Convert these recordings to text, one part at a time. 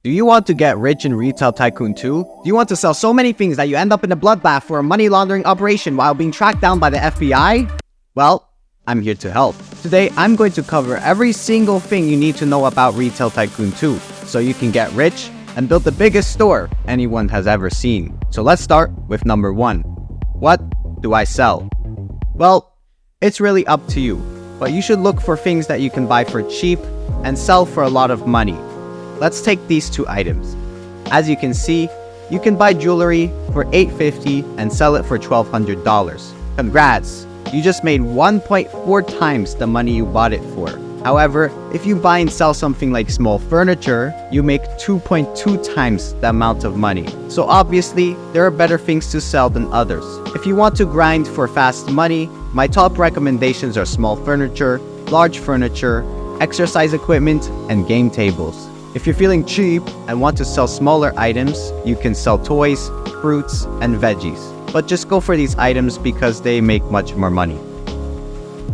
Do you want to get rich in Retail Tycoon 2? Do you want to sell so many things that you end up in a bloodbath for a money laundering operation while being tracked down by the FBI? Well, I'm here to help. Today, I'm going to cover every single thing you need to know about Retail Tycoon 2 so you can get rich and build the biggest store anyone has ever seen. So let's start with number 1. What do I sell? Well, it's really up to you, but you should look for things that you can buy for cheap and sell for a lot of money. Let's take these 2 items. As you can see, you can buy jewelry for $850 and sell it for $1,200. Congrats! You just made 1.4 times the money you bought it for. However, if you buy and sell something like small furniture, you make 2.2 times the amount of money. So obviously, there are better things to sell than others. If you want to grind for fast money, my top recommendations are small furniture, large furniture, exercise equipment, and game tables. If you're feeling cheap and want to sell smaller items, you can sell toys, fruits, and veggies. But just go for these items because they make much more money.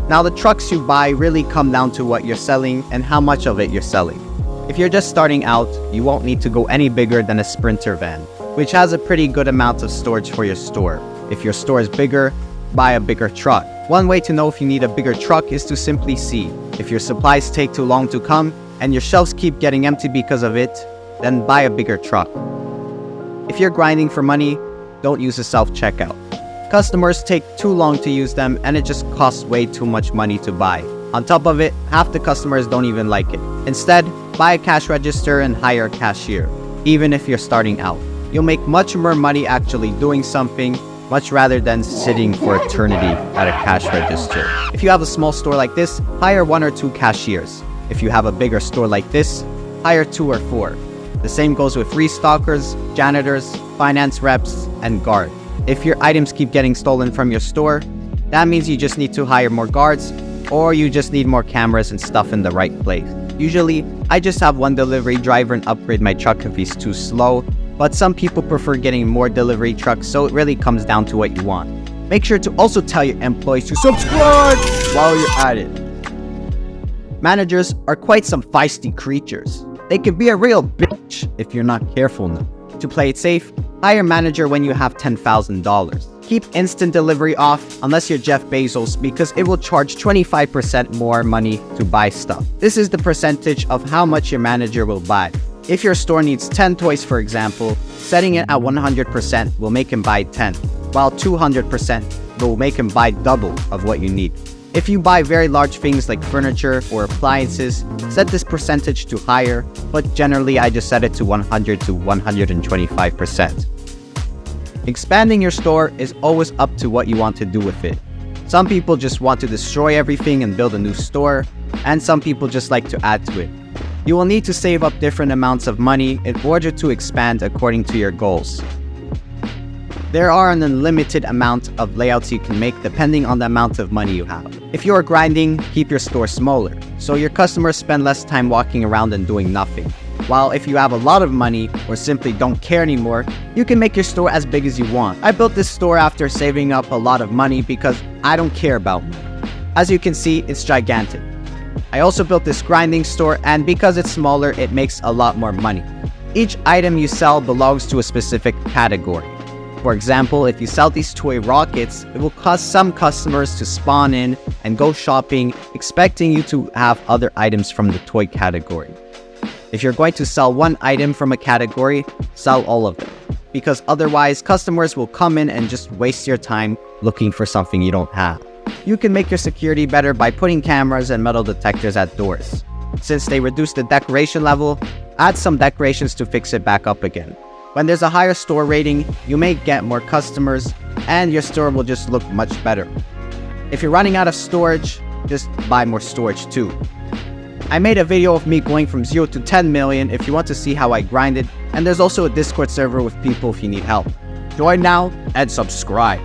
Now the trucks you buy really come down to what you're selling and how much of it you're selling. If you're just starting out, you won't need to go any bigger than a Sprinter van, which has a pretty good amount of storage for your store. If your store is bigger, buy a bigger truck. One way to know if you need a bigger truck is to simply see. If your supplies take too long to come, and your shelves keep getting empty because of it, then buy a bigger truck. If you're grinding for money, don't use a self-checkout. Customers take too long to use them and it just costs way too much money to buy. On top of it, half the customers don't even like it. Instead, buy a cash register and hire a cashier, even if you're starting out. You'll make much more money actually doing something, much rather than sitting for eternity at a cash register. If you have a small store like this, hire 1 or 2 cashiers. If you have a bigger store like this, hire 2 or 4. The same goes with restockers, janitors, finance reps, and guard. If your items keep getting stolen from your store, that means you just need to hire more guards, or you just need more cameras and stuff in the right place. Usually, I just have 1 delivery driver and upgrade my truck if he's too slow, but some people prefer getting more delivery trucks, so it really comes down to what you want. Make sure to also tell your employees to subscribe while you're at it. Managers are quite some feisty creatures. They can be a real bitch if you're not careful enough. To play it safe, hire a manager when you have $10,000. Keep instant delivery off unless you're Jeff Bezos because it will charge 25% more money to buy stuff. This is the percentage of how much your manager will buy. If your store needs 10 toys, for example, setting it at 100% will make him buy 10, while 200% will make him buy double of what you need. If you buy very large things like furniture or appliances, set this percentage to higher, but generally I just set it to 100 to 125%. Expanding your store is always up to what you want to do with it. Some people just want to destroy everything and build a new store, and some people just like to add to it. You will need to save up different amounts of money in order to expand according to your goals. There are an unlimited amount of layouts you can make depending on the amount of money you have. If you are grinding, keep your store smaller, so your customers spend less time walking around and doing nothing. While if you have a lot of money or simply don't care anymore, you can make your store as big as you want. I built this store after saving up a lot of money because I don't care about money. As you can see, it's gigantic. I also built this grinding store, and because it's smaller, it makes a lot more money. Each item you sell belongs to a specific category. For example, if you sell these toy rockets, it will cause some customers to spawn in and go shopping, expecting you to have other items from the toy category. If you're going to sell 1 item from a category, sell all of them, because otherwise customers will come in and just waste your time looking for something you don't have. You can make your security better by putting cameras and metal detectors at doors. Since they reduce the decoration level, add some decorations to fix it back up again. When there's a higher store rating, you may get more customers and your store will just look much better. If you're running out of storage, just buy more storage too. I made a video of me going from 0 to 10 million if you want to see how I grinded, and there's also a Discord server with people if you need help. Join now and subscribe.